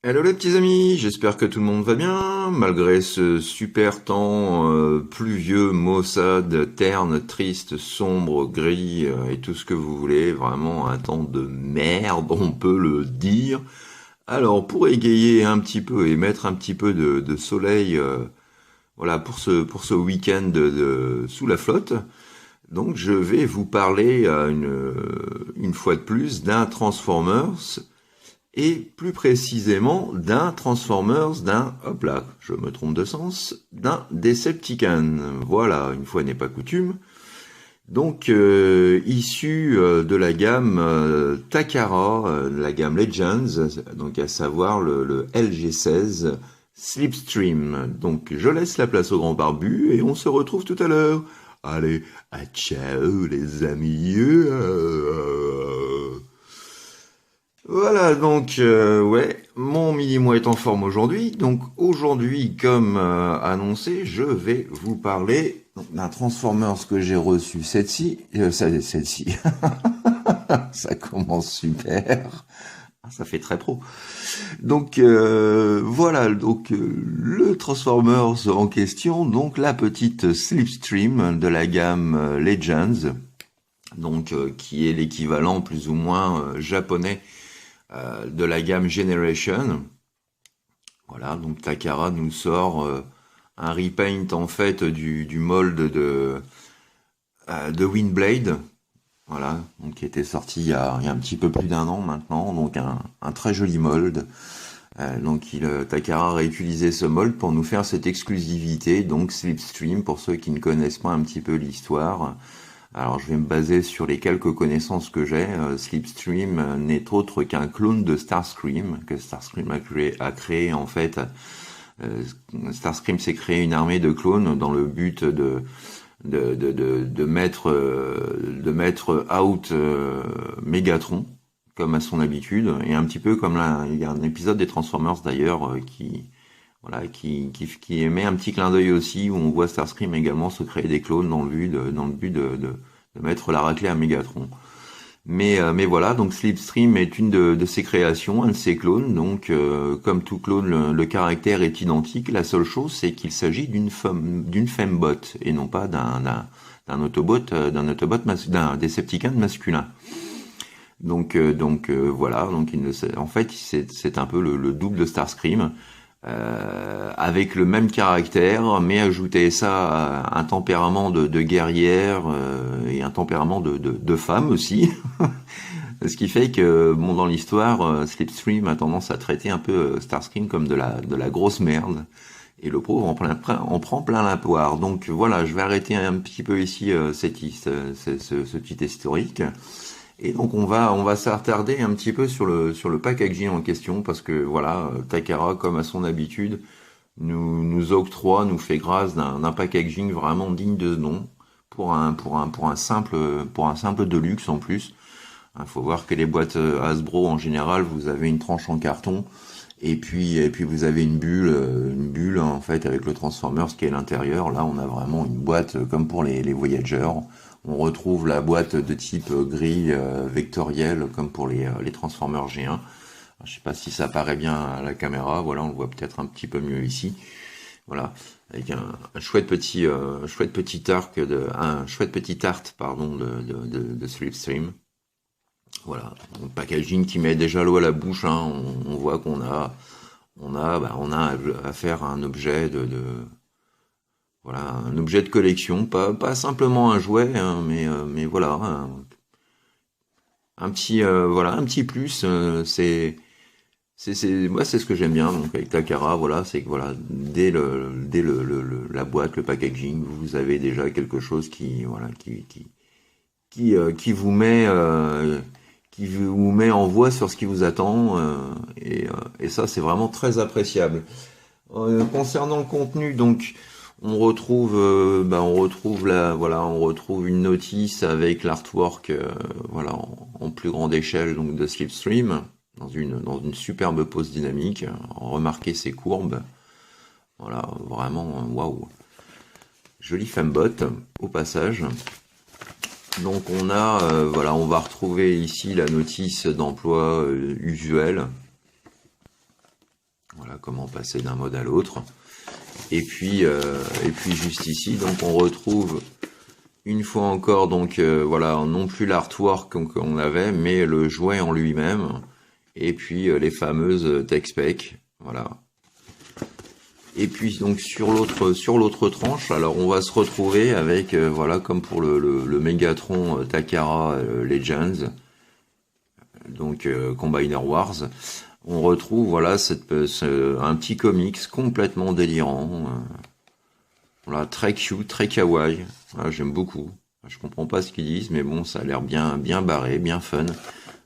Hello les petits amis, j'espère que tout le monde va bien, malgré ce super temps pluvieux, maussade, terne, triste, sombre, gris et tout ce que vous voulez, vraiment un temps de merde, on peut le dire. Alors pour égayer un petit peu et mettre un petit peu de soleil, voilà pour ce week-end sous la flotte, donc je vais vous parler une fois de plus d'un Transformers et plus précisément hop là, je me trompe de sens, d'un Decepticon. Voilà, une fois n'est pas coutume. Donc, issu de la gamme Takara, de la gamme Legends, donc à savoir le LG16 Slipstream. Donc, je laisse la place au grand barbu et on se retrouve tout à l'heure. Allez, à ciao les amis. Voilà, donc ouais, mon mini-moi est en forme aujourd'hui. Donc aujourd'hui, comme annoncé, je vais vous parler d'un Transformers que j'ai reçu celle-ci. Ça commence super. Ça fait très pro. Donc voilà, donc le Transformers en question, donc la petite Slipstream de la gamme Legends, donc qui est l'équivalent plus ou moins japonais de la gamme Generation. Voilà, donc Takara nous sort un repaint en fait du mold de Windblade, voilà, donc qui était sorti il y a un petit peu plus d'un an maintenant, donc un très joli mold. Donc Takara a réutilisé ce mold pour nous faire cette exclusivité, donc Slipstream, pour ceux qui ne connaissent pas un petit peu l'histoire. Alors je vais me baser sur les quelques connaissances que j'ai. Slipstream n'est autre qu'un clone de Starscream, que Starscream a créé en fait. Euh, Starscream s'est créé une armée de clones dans le but de mettre out Megatron, comme à son habitude, et un petit peu comme là, il y a un épisode des Transformers d'ailleurs qui émet un petit clin d'œil aussi, où on voit Starscream également se créer des clones dans le but de mettre la raclée à Megatron. Mais voilà, donc Slipstream est une de ses créations, un de ses clones. Donc, comme tout clone, le caractère est identique. La seule chose, c'est qu'il s'agit d'une fembot et non pas d'un Autobot, d'un Decepticon masculin. Donc voilà, donc en fait c'est un peu le double de Starscream, avec le même caractère, mais ajouter ça à un tempérament de guerrière et un tempérament de femme aussi. Ce qui fait que, bon, dans l'histoire, Slipstream a tendance à traiter un peu Starscream comme de la grosse merde. Et le pauvre en prend plein la poire. Donc voilà, je vais arrêter un petit peu ici ce petit historique. Et donc on va s'attarder un petit peu sur le packaging en question, parce que voilà, Takara, comme à son habitude, nous fait grâce d'un packaging vraiment digne de ce nom, pour un simple de luxe en plus. Il faut voir que les boîtes Hasbro en général, vous avez une tranche en carton, et puis vous avez une bulle en fait avec le Transformers qui est à l'intérieur. Là, on a vraiment une boîte comme pour les Voyagers. On retrouve la boîte de type gris vectoriel comme pour les Transformers G1. Je sais pas si ça paraît bien à la caméra. Voilà, on le voit peut-être un petit peu mieux ici. Voilà, avec un chouette petit art pardon de Slipstream. Voilà, un packaging qui met déjà l'eau à la bouche, hein. On voit qu'on a affaire à un objet voilà, un objet de collection, pas simplement un jouet, hein, mais voilà, un petit plus. Moi, c'est ce que j'aime bien. Donc avec Takara, voilà, c'est que voilà, la boîte, le packaging, vous avez déjà quelque chose qui vous met en voie sur ce qui vous attend, et ça, c'est vraiment très appréciable. Concernant le contenu, donc on retrouve une notice avec l'artwork, voilà, en plus grande échelle, donc de Slipstream, dans une superbe pose dynamique. Remarquez ces courbes, voilà, vraiment waouh, jolie fembot au passage. Donc on va retrouver ici la notice d'emploi usuelle. comment passer d'un mode à l'autre. Et puis juste ici, donc on retrouve une fois encore, donc voilà, non plus l'artwork qu'on avait, mais le jouet en lui-même. Et puis les fameuses tech specs, voilà. Et puis donc sur l'autre tranche, alors on va se retrouver avec voilà, comme pour le Megatron Takara Legends, donc Combiner Wars, on retrouve voilà un petit comics complètement délirant, voilà, très cute, très kawaii. Voilà, j'aime beaucoup. Je comprends pas ce qu'ils disent, mais bon, ça a l'air bien barré, bien fun.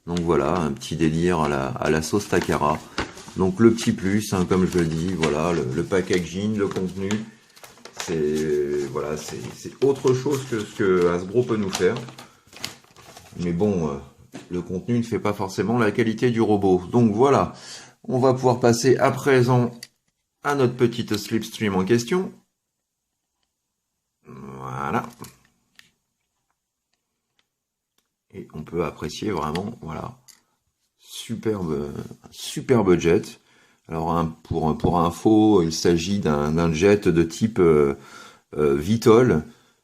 Donc voilà, un petit délire à la sauce Takara. Donc le petit plus, hein, comme je le dis, voilà, le packaging, le contenu, c'est voilà, c'est autre chose que ce que Hasbro peut nous faire. Mais bon, le contenu ne fait pas forcément la qualité du robot. Donc voilà, on va pouvoir passer à présent à notre petite slipstream en question. Voilà. Et on peut apprécier vraiment, voilà, superbe jet. Alors pour info, il s'agit d'un jet de type VTOL.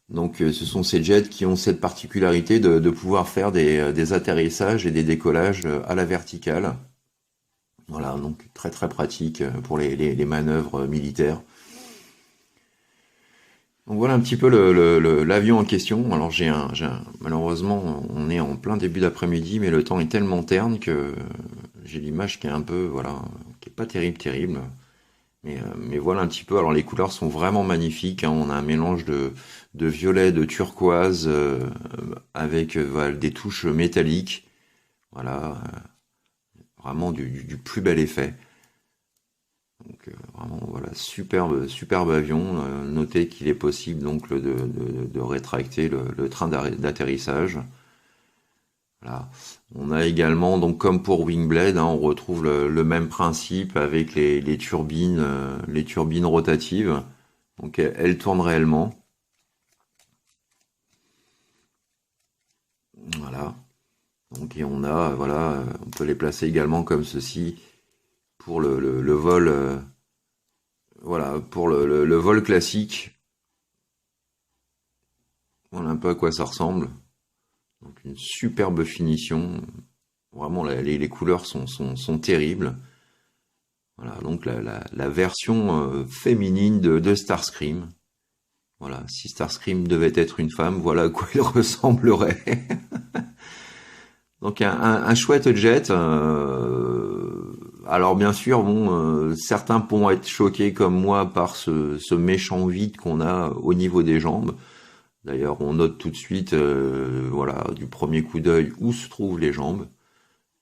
Donc ce sont ces jets qui ont cette particularité de pouvoir faire des atterrissages et des décollages à la verticale. Voilà, donc très pratique pour les manœuvres militaires. Donc voilà un petit peu l'avion en question. Alors malheureusement, on est en plein début d'après-midi, mais le temps est tellement terne que j'ai l'image qui est un peu, voilà, qui est pas terrible. Mais voilà un petit peu. Alors les couleurs sont vraiment magnifiques, hein. On a un mélange de violet, de turquoise, avec voilà, des touches métalliques. Voilà, vraiment du plus bel effet. Donc vraiment voilà, superbe avion. Notez qu'il est possible donc de rétracter le train d'atterrissage. Voilà. On a également, donc comme pour Wingblade, hein, on retrouve le même principe avec les turbines rotatives. Donc elles tournent réellement. Voilà. Donc et on a, voilà, on peut les placer également comme ceci pour le vol, voilà, pour le vol classique. Voilà un peu à quoi ça ressemble. Donc une superbe finition. Vraiment, les couleurs sont terribles. Voilà, donc la version féminine de Starscream. Voilà, si Starscream devait être une femme, voilà à quoi il ressemblerait. Donc un chouette jet. Alors bien sûr, bon, certains pourront être choqués comme moi par ce méchant vide qu'on a au niveau des jambes. D'ailleurs, on note tout de suite, voilà, du premier coup d'œil où se trouvent les jambes.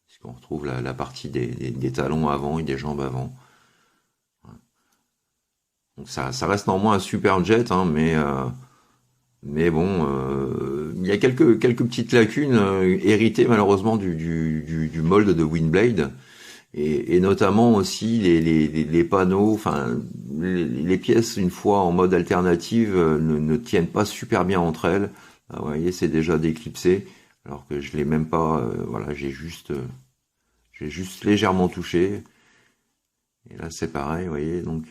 Puisqu'on retrouve la partie des talons avant et des jambes avant. Donc ça reste néanmoins un super jet, hein, mais bon, il y a quelques petites lacunes héritées malheureusement du mold de Windblade. Et notamment aussi les panneaux, enfin les pièces une fois en mode alternative ne tiennent pas super bien entre elles. Ah, vous voyez, c'est déjà déclipsé, alors que je l'ai même pas. Voilà, j'ai juste légèrement touché. Et là c'est pareil, vous voyez, donc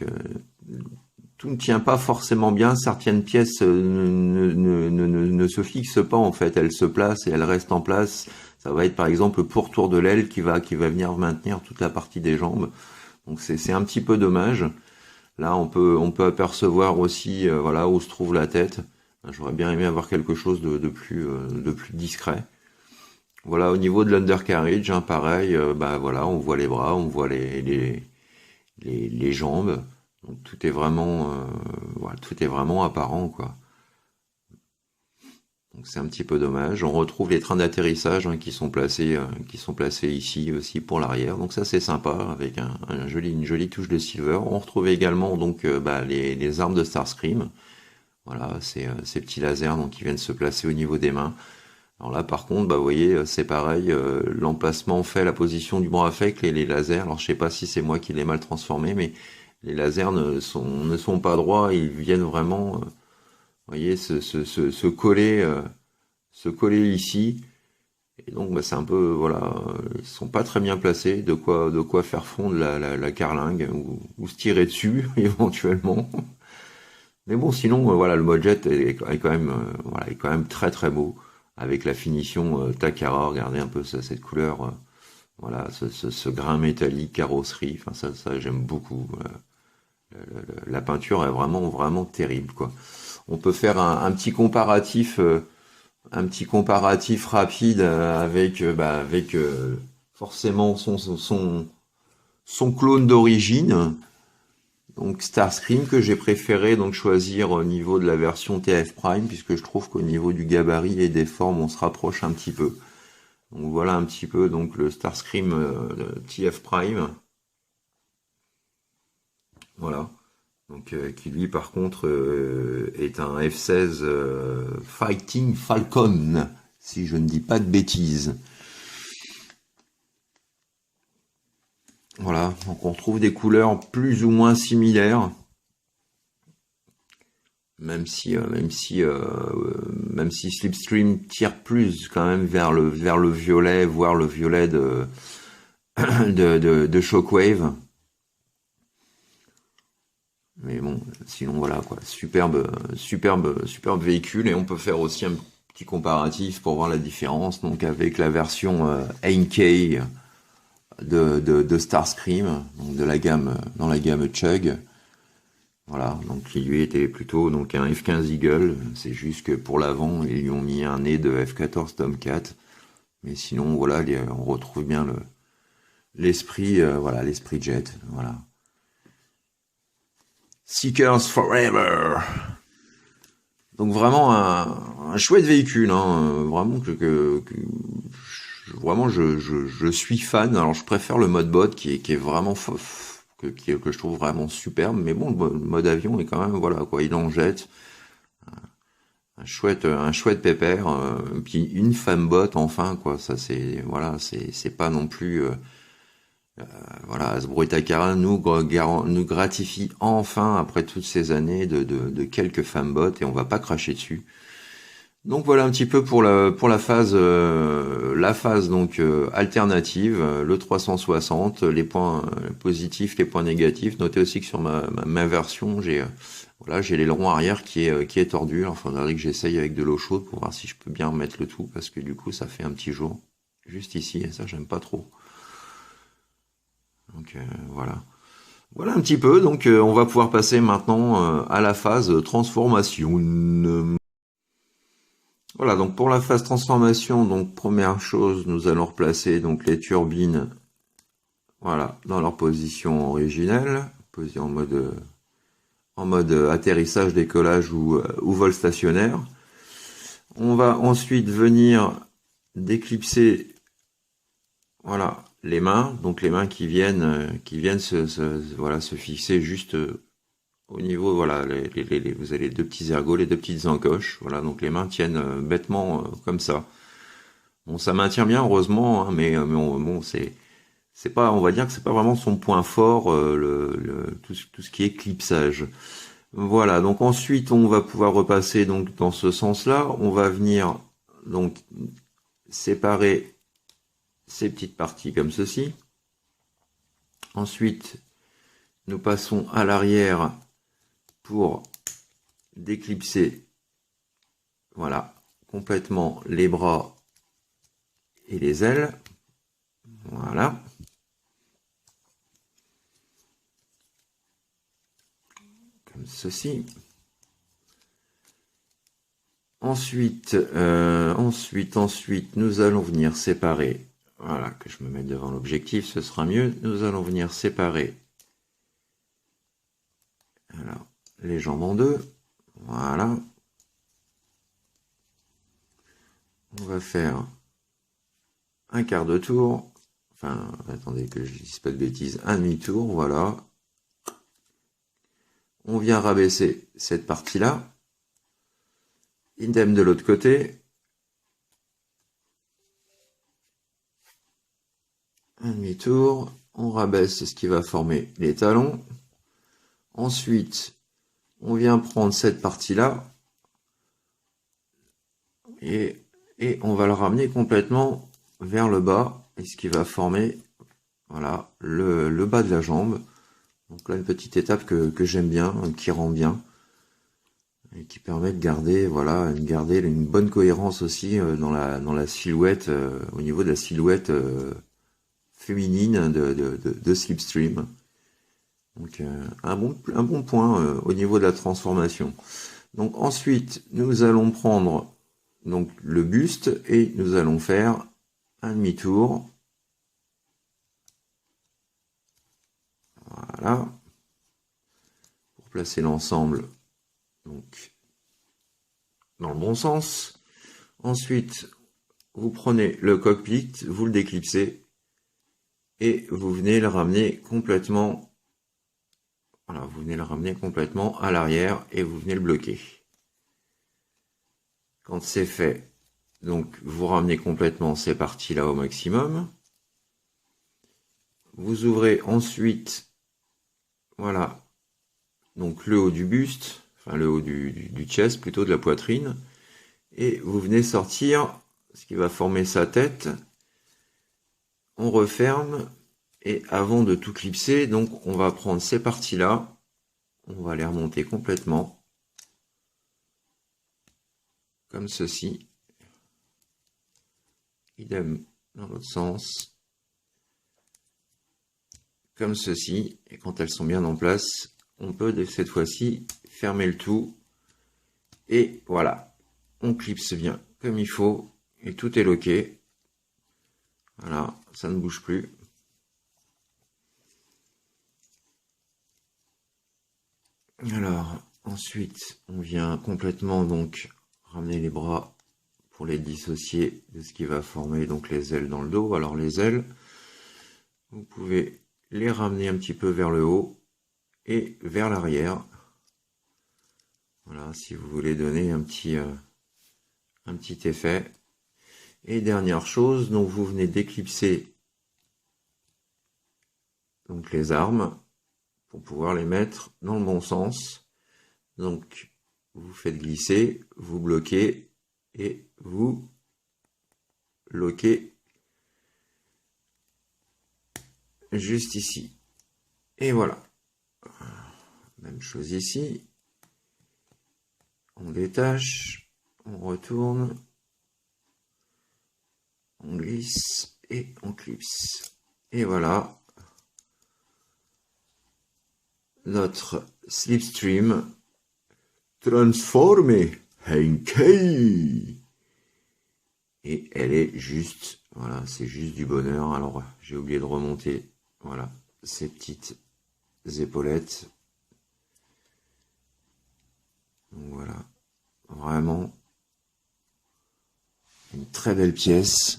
tout ne tient pas forcément bien. Certaines pièces ne se fixent pas en fait, elles se placent et elles restent en place. Ça va être par exemple le pourtour de l'aile qui va venir maintenir toute la partie des jambes. Donc c'est un petit peu dommage. Là on peut apercevoir aussi voilà où se trouve la tête. J'aurais bien aimé avoir quelque chose de plus discret. Voilà, au niveau de l'undercarriage, hein, pareil, bah voilà, on voit les bras, on voit les jambes. Donc tout est vraiment voilà, tout est vraiment apparent quoi. Donc c'est un petit peu dommage. On retrouve les trains d'atterrissage hein, qui sont placés ici aussi pour l'arrière. Donc ça c'est sympa avec une jolie touche de silver. On retrouve également donc bah, les armes de Starscream. Voilà, ces petits lasers donc qui viennent se placer au niveau des mains. Alors là par contre, bah vous voyez, c'est pareil, l'emplacement fait, la position du bras fait que les lasers. Alors je sais pas si c'est moi qui l'ai mal transformé, mais les lasers ne sont pas droits, ils viennent vraiment vous voyez, se coller ici. Et donc bah, c'est un peu voilà, ils sont pas très bien placés, de quoi faire fondre la carlingue ou se tirer dessus éventuellement. Mais bon, sinon voilà, le mode jet est quand même voilà, est quand même très très beau avec la finition Takara. Regardez un peu ça, cette couleur, voilà, ce grain métallique carrosserie. Enfin ça j'aime beaucoup. La peinture est vraiment vraiment terrible quoi. On peut faire un petit comparatif rapide avec forcément son clone d'origine, donc Starscream que j'ai préféré donc choisir au niveau de la version TF Prime puisque je trouve qu'au niveau du gabarit et des formes on se rapproche un petit peu. Donc voilà un petit peu donc le Starscream TF Prime, voilà. Donc qui lui par contre est un F-16 Fighting Falcon, si je ne dis pas de bêtises. Voilà, donc on retrouve des couleurs plus ou moins similaires, même si Slipstream tire plus quand même vers le violet, voire le violet de Shockwave. Mais bon, sinon voilà quoi, superbe véhicule et on peut faire aussi un petit comparatif pour voir la différence donc avec la version Heinke de Starscream, donc dans la gamme Chug. Voilà, donc qui lui était plutôt donc un F-15 Eagle, c'est juste que pour l'avant ils lui ont mis un nez de F-14 Tomcat, mais sinon voilà, on retrouve bien l'esprit voilà, l'esprit jet, voilà. Seekers Forever. Donc vraiment un chouette véhicule, hein, vraiment vraiment je suis fan. Alors je préfère le mode bot qui est vraiment que je trouve vraiment superbe, mais bon le mode avion est quand même voilà quoi, il en jette un chouette pépère, puis une femme bot enfin quoi, ça c'est voilà, c'est pas non plus voilà, Hasbro et Takara nous gratifie enfin après toutes ces années de quelques fembots et on va pas cracher dessus. Donc voilà un petit peu pour la phase donc alternative, le 360, les points positifs, les points négatifs. Notez aussi que sur ma version, j'ai l'aileron arrière qui est tordu. Alors faudrait que j'essaye avec de l'eau chaude pour voir si je peux bien remettre le tout parce que du coup ça fait un petit jour juste ici et ça j'aime pas trop. Donc voilà. Voilà un petit peu, donc on va pouvoir passer maintenant à la phase transformation. Voilà, donc pour la phase transformation, donc première chose, nous allons replacer donc les turbines, voilà, dans leur position originelle, posées en mode atterrissage, décollage ou vol stationnaire. On va ensuite venir déclipser, voilà, les mains, donc les mains qui viennent voilà, se fixer juste au niveau, voilà, vous avez les deux petits ergots, les deux petites encoches, voilà, donc les mains tiennent bêtement comme ça. Bon, ça maintient bien, heureusement, hein, mais bon, c'est pas, on va dire que c'est pas vraiment son point fort, tout ce qui est clipsage. Voilà, donc ensuite on va pouvoir repasser donc dans ce sens-là, on va venir donc séparer ces petites parties comme ceci. Ensuite, nous passons à l'arrière pour déclipser, voilà, complètement les bras et les ailes. Voilà. Comme ceci. Ensuite, nous allons venir séparer. Voilà, que je me mette devant l'objectif, ce sera mieux. Nous allons venir séparer. Alors, les jambes en deux. Voilà. On va faire un quart de tour. Enfin, attendez que je ne dise pas de bêtises. Un demi-tour, voilà. On vient rabaisser cette partie-là. Idem de l'autre côté. Un demi-tour. On rabaisse ce qui va former les talons. Ensuite, on vient prendre cette partie-là et et on va le ramener complètement vers le bas, et ce qui va former, voilà, le bas de la jambe. Donc là, une petite étape que j'aime bien, qui rend bien, et qui permet de garder, voilà, garder une bonne cohérence aussi dans la silhouette, au niveau de la silhouette féminine de Slipstream. Donc un bon point au niveau de la transformation. Donc ensuite, nous allons prendre donc le buste et nous allons faire un demi-tour. Voilà. Pour placer l'ensemble donc dans le bon sens. Ensuite, vous prenez le cockpit, vous le déclipsez et vous venez le ramener complètement. Voilà, vous venez le ramener complètement à l'arrière et vous venez le bloquer. Quand c'est fait, donc vous ramenez complètement ces parties-là au maximum. Vous ouvrez ensuite, voilà, donc le haut du buste, enfin le haut du chest, plutôt de la poitrine, et vous venez sortir ce qui va former sa tête. On referme, et avant de tout clipser, donc on va prendre ces parties-là, on va les remonter complètement, comme ceci. Idem dans l'autre sens, comme ceci, et quand elles sont bien en place, on peut cette fois-ci fermer le tout, et voilà, on clipse bien comme il faut, et tout est loqué. Voilà, ça ne bouge plus. Alors, ensuite, on vient complètement donc ramener les bras pour les dissocier de ce qui va former donc les ailes dans le dos. Alors les ailes, vous pouvez les ramener un petit peu vers le haut et vers l'arrière. Voilà, si vous voulez donner un petit effet. Et dernière chose, donc vous venez d'éclipser donc les armes pour pouvoir les mettre dans le bon sens. Donc vous faites glisser, vous bloquez et vous loquez juste ici. Et voilà. Même chose ici. On détache, on retourne, on glisse et on clipse. Et voilà. Notre Slipstream transformé Henkei. Et elle est juste, voilà, c'est juste du bonheur. Alors, j'ai oublié de remonter, voilà, ces petites épaulettes. Donc voilà, vraiment une très belle pièce.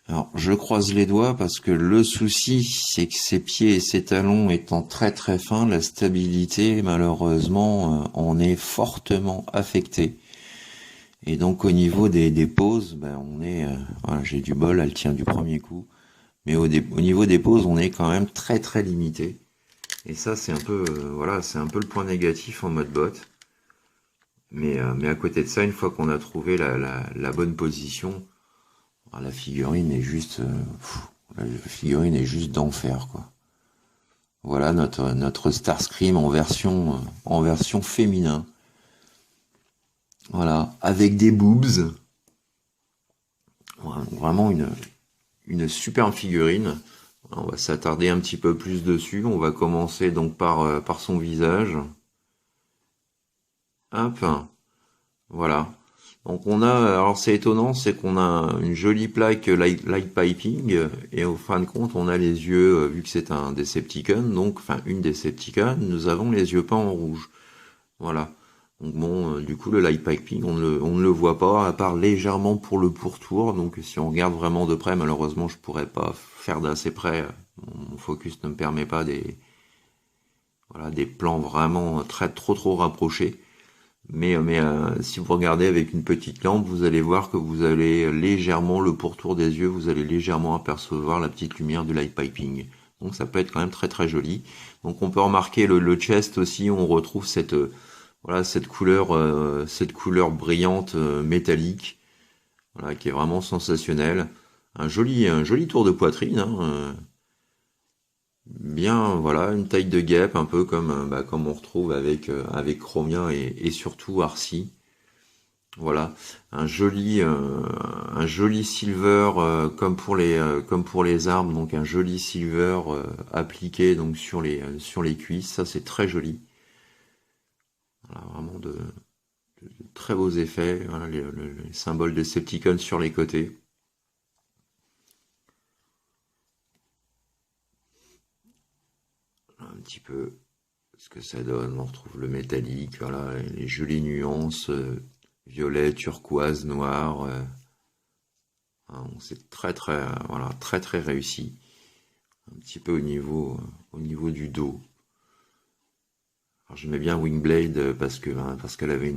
Alors, je croise les doigts parce que le souci, c'est que ses pieds et ses talons étant très très fins, la stabilité, malheureusement, en est fortement affectée. Et donc, au niveau des poses, ben, on est, voilà, j'ai du bol, elle tient du premier coup. Mais au niveau des poses, on est quand même très très limité. Et ça, c'est un peu, voilà, c'est un peu le point négatif en mode botte. Mais à côté de ça, une fois qu'on a trouvé la bonne position, la figurine est juste, la figurine est juste d'enfer, quoi. Voilà notre Starscream en version féminin. Voilà, avec des boobs. Vraiment une superbe figurine. On va s'attarder un petit peu plus dessus. On va commencer donc par son visage. Hop, voilà. Donc on a, alors c'est étonnant, c'est qu'on a une jolie plaque light piping, et au fin de compte on a les yeux, vu que c'est un Decepticon, donc enfin une Decepticon, nous avons les yeux peints en rouge. Voilà. Donc bon, du coup le light piping on ne le voit pas, à part légèrement pour le pourtour. Donc si on regarde vraiment de près, malheureusement je pourrais pas faire d'assez près, mon focus ne me permet pas des plans vraiment trop rapprochés. Mais si vous regardez avec une petite lampe, vous allez voir que vous allez légèrement, le pourtour des yeux, vous allez légèrement apercevoir la petite lumière du light piping. Donc ça peut être quand même très très joli. Donc on peut remarquer le chest aussi, on retrouve cette couleur brillante métallique. voilà, qui est vraiment sensationnel. Un joli tour de poitrine, hein, bien, voilà, une taille de guêpe, un peu comme, comme on retrouve avec Chromia et surtout Arcee. Voilà, un joli silver comme pour les armes, donc un joli silver appliqué donc sur les cuisses, ça c'est très joli. Voilà, vraiment de très beaux effets, voilà, les symboles de Decepticon sur les côtés. Un petit peu ce que ça donne, on retrouve le métallique, voilà, les jolies nuances violet, turquoise, noir. Hein, c'est voilà, très très réussi. Un petit peu au niveau du dos. Alors j'aimais bien Wingblade parce qu'elle avait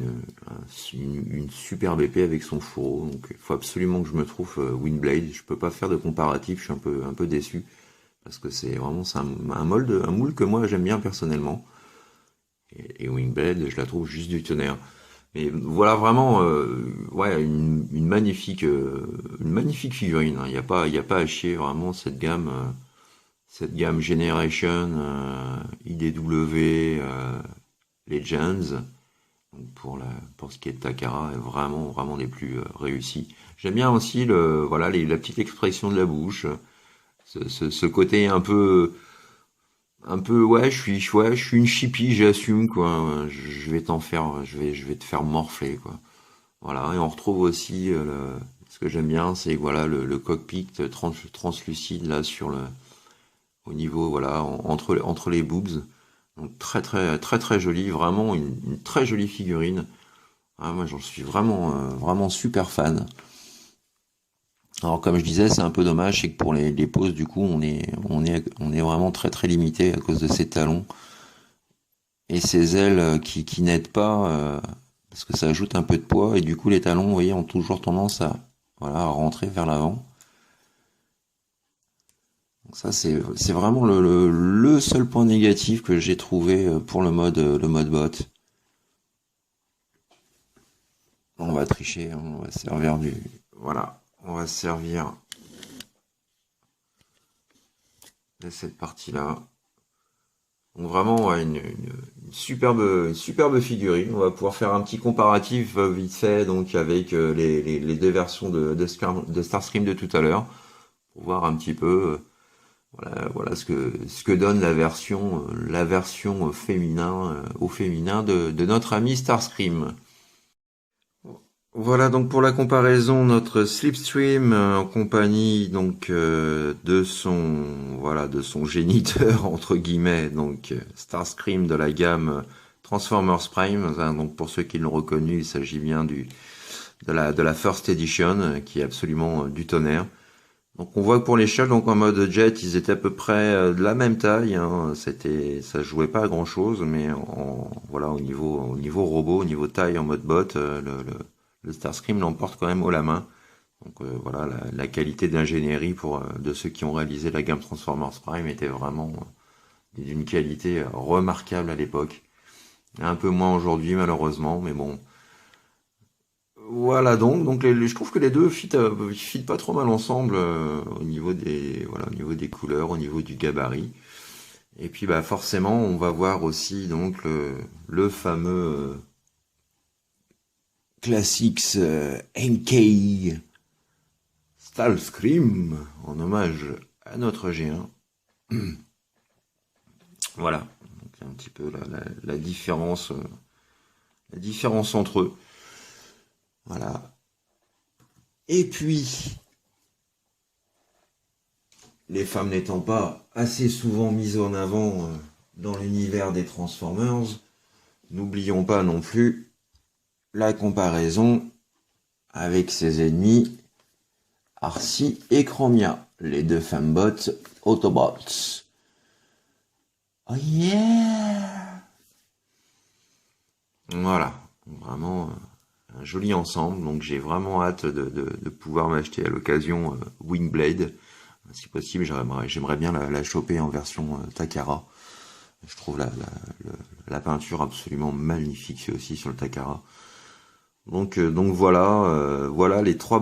une superbe épée avec son fourreau. Donc il faut absolument que je me trouve Wingblade. Je peux pas faire de comparatif, je suis un peu déçu parce que c'est un moule que moi j'aime bien personnellement. Et Wingblade, je la trouve juste du tonnerre. Mais voilà vraiment ouais une magnifique figurine. Hein. Il y a pas à chier vraiment cette gamme Generation, IDW, Legends. Donc pour ce qui est de Takara, est vraiment des plus réussis. J'aime bien aussi la petite expression de la bouche, ce côté un peu ouais, je suis une chippie, j'assume quoi. Je vais t'en faire, je vais te faire morfler quoi. Voilà, et on retrouve aussi ce que j'aime bien, c'est voilà le cockpit translucide là au niveau voilà entre les boobs. Donc très joli, vraiment une très jolie figurine. Ah, moi j'en suis vraiment super fan. Alors comme je disais, c'est un peu dommage, c'est que pour les poses du coup on est vraiment très limité à cause de ses talons et ses ailes qui n'aident pas parce que ça ajoute un peu de poids et du coup les talons, vous voyez, ont toujours tendance à voilà à rentrer vers l'avant. Donc ça c'est vraiment le seul point négatif que j'ai trouvé pour le mode bot. On va tricher, hein, on va servir voilà, on va se servir de cette partie-là. Donc vraiment ouais, une superbe figurine. On va pouvoir faire un petit comparatif vite fait donc avec les deux versions de Starscream de tout à l'heure pour voir un petit peu voilà ce que donne la version féminin au féminin de notre ami Starscream. Voilà donc pour la comparaison notre Slipstream en compagnie donc de son géniteur entre guillemets donc Starscream de la gamme Transformers Prime. Hein, donc pour ceux qui l'ont reconnu, il s'agit bien de la First Edition qui est absolument du tonnerre. Donc on voit que pour les chats donc en mode jet ils étaient à peu près de la même taille. Hein, ça jouait pas à grand chose, mais voilà au niveau robot, au niveau taille en mode bot le Starscream l'emporte quand même haut la main. Donc voilà, la qualité d'ingénierie de ceux qui ont réalisé la gamme Transformers Prime était vraiment d'une qualité remarquable à l'époque. Un peu moins aujourd'hui malheureusement, mais bon. Voilà donc je trouve que les deux fit pas trop mal ensemble au niveau des couleurs, au niveau du gabarit. Et puis bah forcément on va voir aussi donc le fameux Classics NK Starscream en hommage à notre G1. Voilà, donc un petit peu la différence entre eux. Voilà. Et puis, les femmes n'étant pas assez souvent mises en avant dans l'univers des Transformers, n'oublions pas non plus la comparaison avec ses ennemis Arcee et Chromia, les deux fembots Autobots. Oh yeah! Voilà, vraiment un joli ensemble, donc j'ai vraiment hâte de pouvoir m'acheter à l'occasion Wingblade. Si possible, j'aimerais bien la choper en version Takara. Je trouve la peinture absolument magnifique aussi sur le Takara. Donc voilà, voilà les trois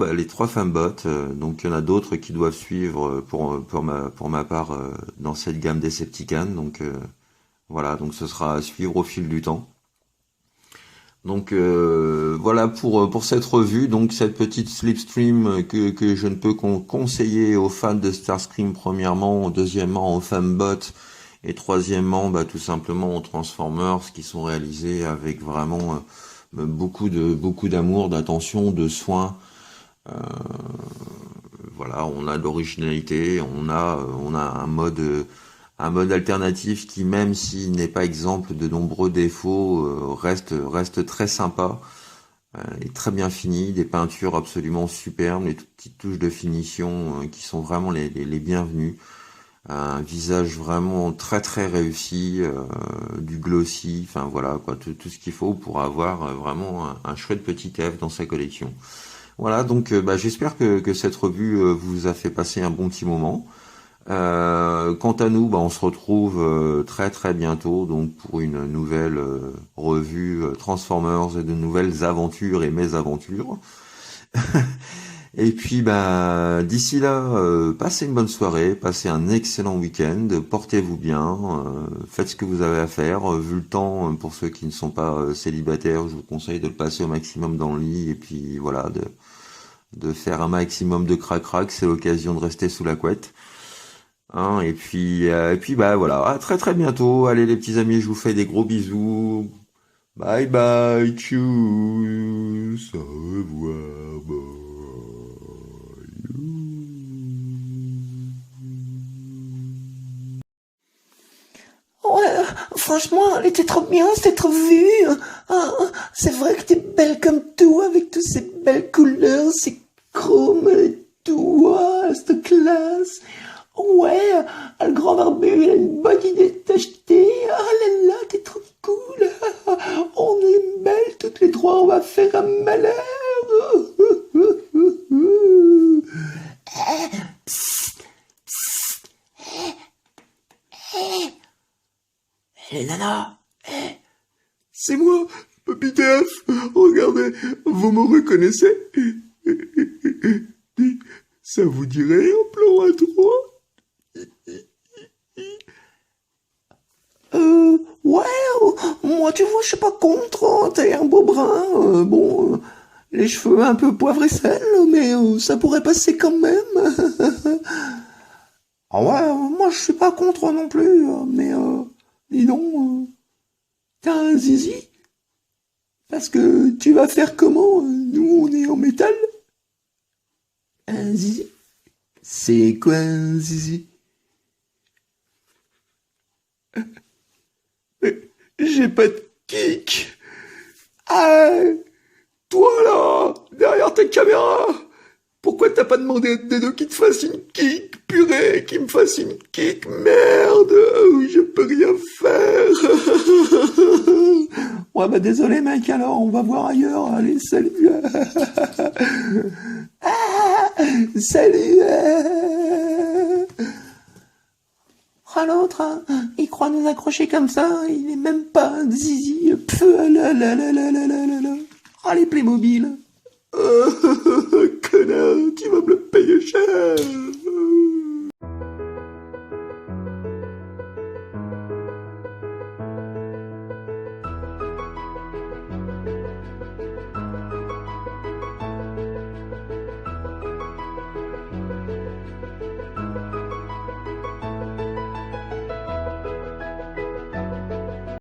fembots. Donc il y en a d'autres qui doivent suivre pour ma part dans cette gamme Decepticon. Donc voilà, donc ce sera à suivre au fil du temps. Donc voilà pour cette revue, donc cette petite slipstream que je ne peux conseiller aux fans de Starscream premièrement, deuxièmement aux fanbots et troisièmement tout simplement aux Transformers qui sont réalisés avec vraiment beaucoup d'amour, d'attention, de soin. Euh, voilà, on a de l'originalité, on a un mode alternatif qui, même s'il n'est pas exemple de nombreux défauts, reste très sympa, et très bien fini, des peintures absolument superbes, les toutes petites touches de finition qui sont vraiment les bienvenues, un visage vraiment très très réussi, du glossy, enfin voilà quoi, tout ce qu'il faut pour avoir vraiment un chouette petit F dans sa collection. Voilà, donc j'espère que cette revue vous a fait passer un bon petit moment. Quant à nous, on se retrouve très très bientôt donc pour une nouvelle revue Transformers et de nouvelles aventures et mésaventures. Et puis d'ici là, passez une bonne soirée, passez un excellent week-end, portez-vous bien, faites ce que vous avez à faire. Vu le temps, pour ceux qui ne sont pas célibataires, je vous conseille de le passer au maximum dans le lit et puis voilà, de faire un maximum de crac-crac, c'est l'occasion de rester sous la couette. Hein, et puis voilà, à très très bientôt. Allez les petits amis, je vous fais des gros bisous. Bye bye, tchuss, au revoir, bye. Ouais, franchement, elle était trop bien, cette revue. Ah, c'est vrai que t'es belle comme tout, avec toutes ces belles couleurs, ces chromes et tout. Ah, cette classe. Ouais, le grand barbu, il a une bonne idée de t'acheter. Ah là là, t'es trop cool. On est belles toutes les trois, on va faire un malheur. Les nanas, C'est moi, Papy Def. Regardez, vous me reconnaissez? Ça vous dirait un plan à trois? ouais, moi tu vois, je suis pas contre, hein, t'es un beau brun, les cheveux un peu poivre et sel, mais ça pourrait passer quand même. Ah ouais, moi je suis pas contre non plus, mais dis donc, t'as un zizi? Parce que tu vas faire comment? Nous on est en métal. Un zizi? C'est quoi un zizi? J'ai pas de kick. Ah, toi là, derrière ta caméra, pourquoi t'as pas demandé à Dedo qui te fasse une kick, purée, qui me fasse une kick, merde, je peux rien faire. Ouais, désolé mec, alors on va voir ailleurs. Allez, salut. Ah, salut. Ah, l'autre, hein, il croit nous accrocher comme ça, il est même pas un zizi. Pff, là, là, là, là, là, là, là, là. Ah, les Playmobil. Connard, tu vas me le payer cher.